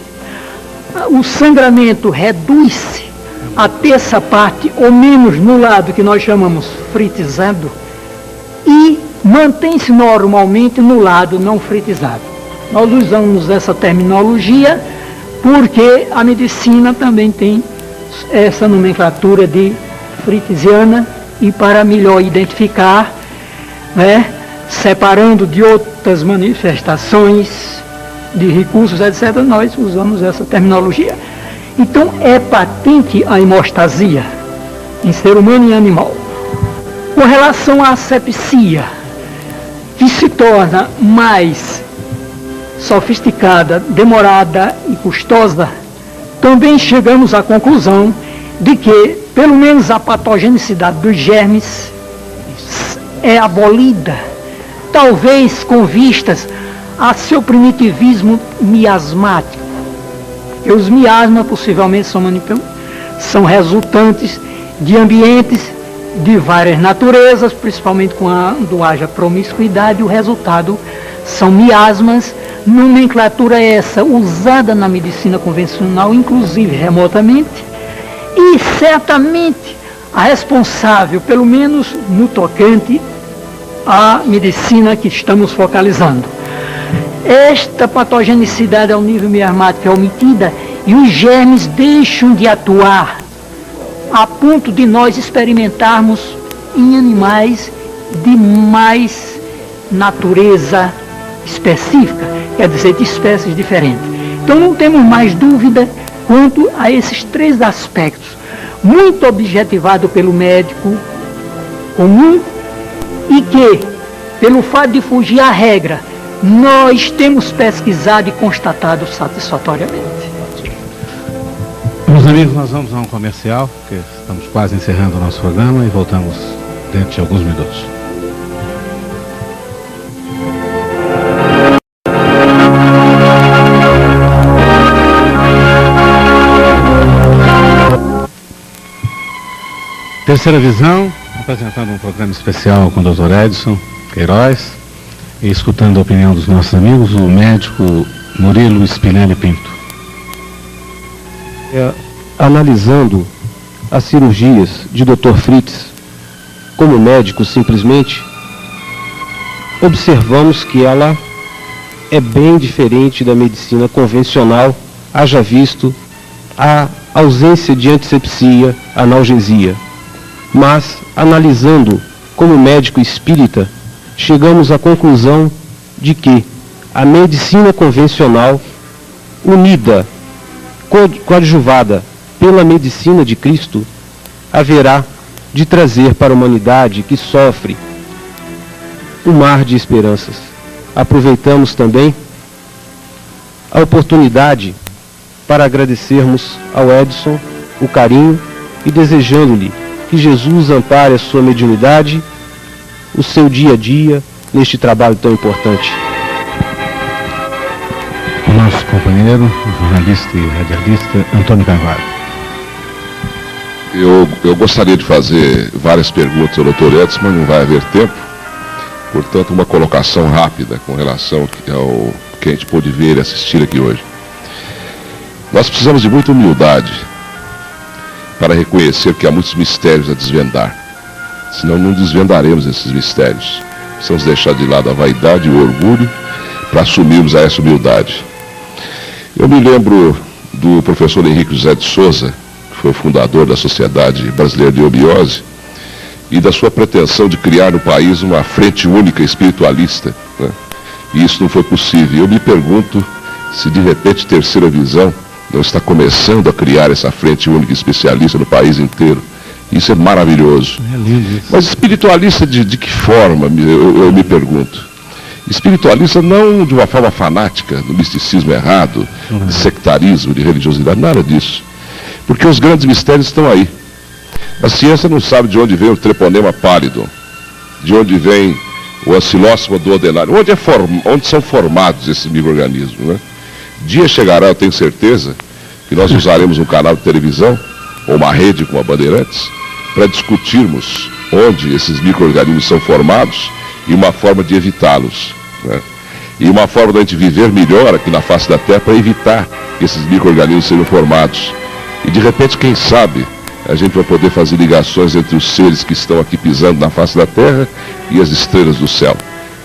o sangramento reduz-se a terça parte, ou menos, no lado que nós chamamos fritizado, e mantém-se normalmente no lado não fritizado. Nós usamos essa terminologia porque a medicina também tem essa nomenclatura de fritiziana, e para melhor identificar, né, separando de outras manifestações de recursos, etc., nós usamos essa terminologia. Então, é patente a hemostasia em ser humano e animal. Com relação à asepsia, que se torna mais sofisticada, demorada e custosa, também chegamos à conclusão de que, pelo menos, a patogenicidade dos germes é abolida, talvez com vistas a seu primitivismo miasmático. E os miasmas possivelmente são resultantes de ambientes de várias naturezas, principalmente quando haja promiscuidade. O resultado são miasmas, nomenclatura essa usada na medicina convencional, inclusive remotamente, e certamente a responsável, pelo menos no tocante à medicina que estamos focalizando. Esta patogenicidade ao nível miasmático é omitida e os germes deixam de atuar a ponto de nós experimentarmos em animais de mais natureza específica, quer dizer, de espécies diferentes. Então não temos mais dúvida quanto a esses três aspectos, muito objetivado pelo médico comum, e que, pelo fato de fugir à regra, nós temos pesquisado e constatado satisfatoriamente. Meus amigos, nós vamos a um comercial, porque estamos quase encerrando o nosso programa, e voltamos dentro de alguns minutos. Terceira Visão, apresentando um programa especial com o Dr. Edson Queiroz e escutando a opinião dos nossos amigos, o médico Murilo Spinelli Pinto. Analisando as cirurgias de Dr. Fritz como médico, simplesmente, observamos que ela é bem diferente da medicina convencional, haja visto a ausência de antisepsia, analgesia. Mas, analisando como médico espírita, chegamos à conclusão de que a medicina convencional, unida, coadjuvada pela medicina de Cristo, haverá de trazer para a humanidade que sofre um mar de esperanças. Aproveitamos também a oportunidade para agradecermos ao Edson o carinho e desejando-lhe que Jesus ampare a sua mediunidade, o seu dia a dia, neste trabalho tão importante. O nosso companheiro, jornalista e radialista, Antônio Carvalho. Eu gostaria de fazer várias perguntas ao Dr. Edson, mas não vai haver tempo. Portanto, uma colocação rápida com relação ao que a gente pôde ver e assistir aqui hoje. Nós precisamos de muita humildade para reconhecer que há muitos mistérios a desvendar. Senão não desvendaremos esses mistérios. Precisamos deixar de lado a vaidade e o orgulho para assumirmos essa humildade. Eu me lembro do professor Henrique José de Souza, que foi o fundador da Sociedade Brasileira de Obiose, e da sua pretensão de criar no país uma frente única espiritualista, né? E isso não foi possível. Eu me pergunto se de repente Terceira Visão não está começando a criar essa frente única especialista no país inteiro. Isso é maravilhoso. É lindo isso. Mas espiritualista de que forma, eu me pergunto? Espiritualista não de uma forma fanática, do misticismo errado, de sectarismo, de religiosidade, nada disso. Porque os grandes mistérios estão aí. A ciência não sabe de onde vem o treponema pálido, de onde vem o ancilócima duodenário, onde são formados esses micro-organismos, né? Dia chegará, eu tenho certeza, que nós usaremos um canal de televisão, ou uma rede como a Bandeirantes, para discutirmos onde esses micro-organismos são formados e uma forma de evitá-los, né? E uma forma de a gente viver melhor aqui na face da Terra para evitar que esses micro-organismos sejam formados. E de repente, quem sabe, a gente vai poder fazer ligações entre os seres que estão aqui pisando na face da Terra e as estrelas do céu.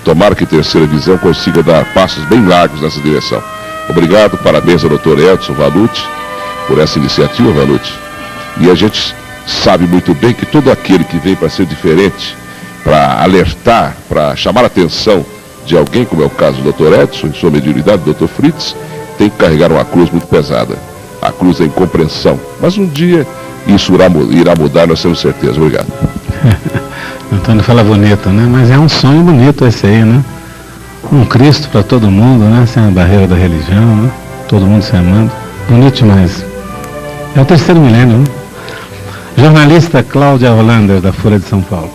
Tomara que Terceira Visão consiga dar passos bem largos nessa direção. Obrigado, parabéns ao Dr. Edson Vanucci por essa iniciativa, Vanucci. E a gente sabe muito bem que todo aquele que vem para ser diferente, para alertar, para chamar a atenção de alguém, como é o caso do Dr. Edson, em sua mediunidade, do Dr. Fritz, tem que carregar uma cruz muito pesada. A cruz da incompreensão. Mas um dia isso irá mudar, nós temos certeza. Obrigado. Antônio fala bonito, né? Mas é um sonho bonito esse aí, né? Um Cristo para todo mundo, né? Sem a barreira da religião, né? Todo mundo se amando. Bonito demais. É o terceiro milênio, né? Jornalista Cláudia Hollander, da Folha de São Paulo.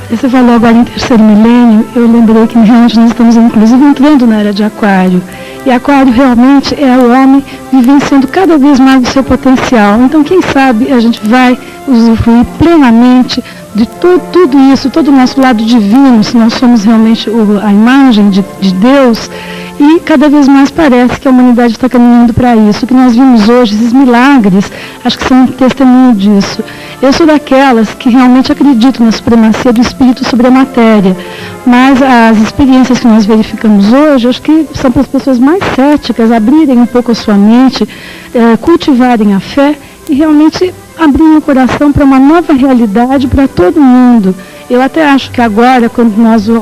Você falou agora em terceiro milênio, eu lembrei que realmente nós estamos inclusive entrando na era de Aquário. E Aquário realmente é o homem vivenciando cada vez mais o seu potencial. Então, quem sabe a gente vai usufruir plenamente de tudo isso, todo o nosso lado divino, se nós somos realmente a imagem de Deus. E cada vez mais parece que a humanidade está caminhando para isso. O que nós vimos hoje, esses milagres, acho que são um testemunho disso. Eu sou daquelas que realmente acredito na supremacia do espírito sobre a matéria. Mas as experiências que nós verificamos hoje, acho que são para as pessoas mais céticas abrirem um pouco a sua mente, cultivarem a fé e realmente abrirem o coração para uma nova realidade para todo mundo. Eu até acho que agora, quando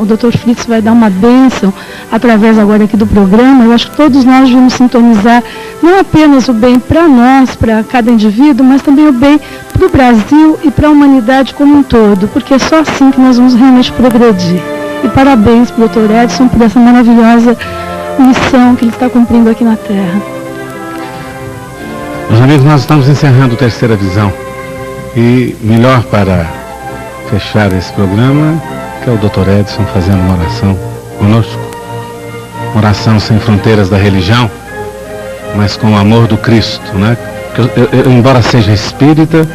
o Dr. Fritz vai dar uma bênção, através agora aqui do programa, eu acho que todos nós vamos sintonizar não apenas o bem para nós, para cada indivíduo, mas também o bem para o Brasil e para a humanidade como um todo, porque é só assim que nós vamos realmente progredir. E parabéns para o Dr. Edson por essa maravilhosa missão que ele está cumprindo aqui na Terra. Meus amigos, nós estamos encerrando a Terceira Visão. E melhor para fechar esse programa, que é o Dr. Edson fazendo uma oração conosco. Uma oração sem fronteiras da religião, mas com o amor do Cristo, né? Eu, embora seja espírita,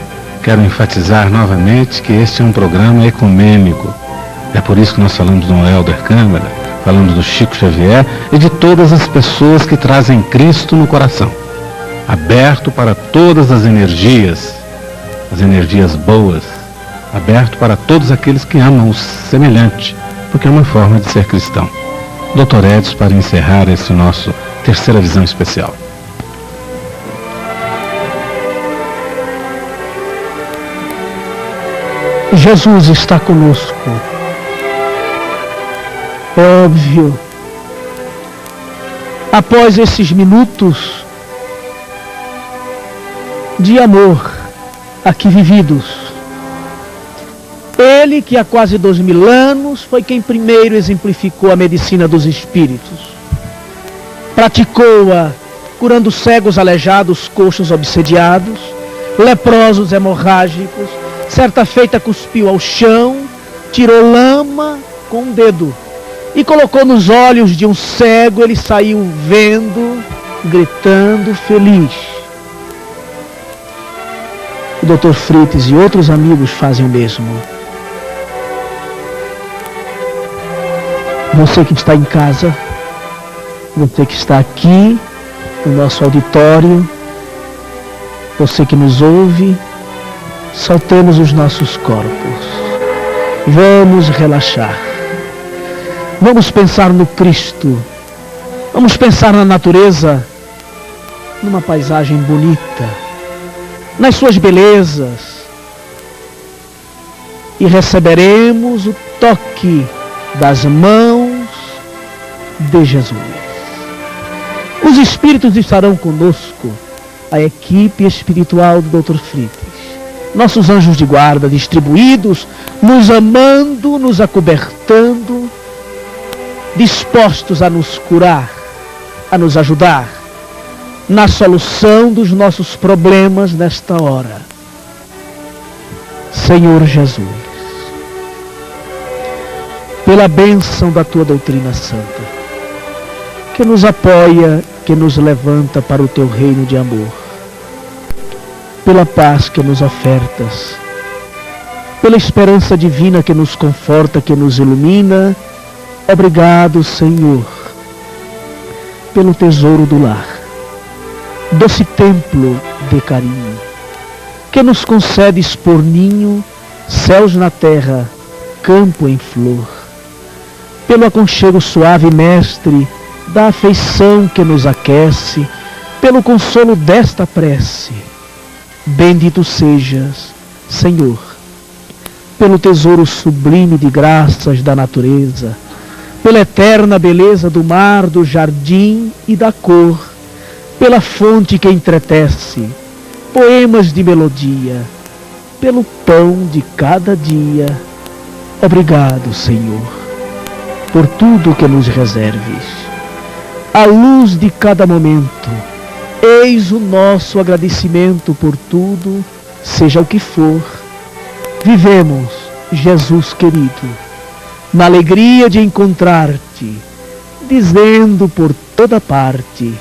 quero enfatizar novamente que este é um programa ecumênico. É por isso que nós falamos do Helder Câmara, falamos do Chico Xavier e de todas as pessoas que trazem Cristo no coração, aberto para todas as energias boas, aberto para todos aqueles que amam o semelhante, porque é uma forma de ser cristão. Dr. Edson, para encerrar esse nosso Terceira Visão especial. Jesus está conosco. É óbvio. Após esses minutos de amor aqui vividos, ele que há quase 2000 anos foi quem primeiro exemplificou a medicina dos espíritos. Praticou-a curando cegos, aleijados, coxos obsediados, leprosos hemorrágicos. Certa feita cuspiu ao chão, tirou lama com um dedo e colocou nos olhos de um cego. Ele saiu vendo, gritando, feliz. O Dr. Fritz e outros amigos fazem o mesmo. Você que está em casa, você que está aqui no nosso auditório, você que nos ouve, soltemos os nossos corpos. Vamos relaxar. Vamos pensar no Cristo. Vamos pensar na natureza, numa paisagem bonita, nas suas belezas. E receberemos o toque das mãos de Jesus. Os espíritos estarão conosco, a equipe espiritual do Dr. Fritz. Nossos anjos de guarda distribuídos, nos amando, nos acobertando, dispostos a nos curar, a nos ajudar na solução dos nossos problemas nesta hora. Senhor Jesus, pela bênção da Tua doutrina santa, que nos apoia, que nos levanta para o Teu reino de amor, pela paz que nos ofertas, pela esperança divina que nos conforta, que nos ilumina. Obrigado, Senhor, pelo tesouro do lar, doce templo de carinho, que nos concedes por ninho, céus na terra, campo em flor, pelo aconchego suave, mestre, da afeição que nos aquece, pelo consolo desta prece. Bendito sejas, Senhor, pelo tesouro sublime de graças da natureza, pela eterna beleza do mar, do jardim e da cor, pela fonte que entretece, poemas de melodia, pelo pão de cada dia. Obrigado, Senhor. por tudo que nos reserves. À luz de cada momento, eis o nosso agradecimento por tudo, seja o que for. Vivemos, Jesus querido, na alegria de encontrar-te, dizendo por toda parte,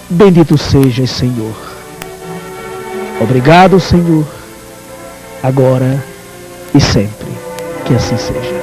bendito sejas, Senhor. Obrigado, Senhor, agora e sempre. Que assim seja.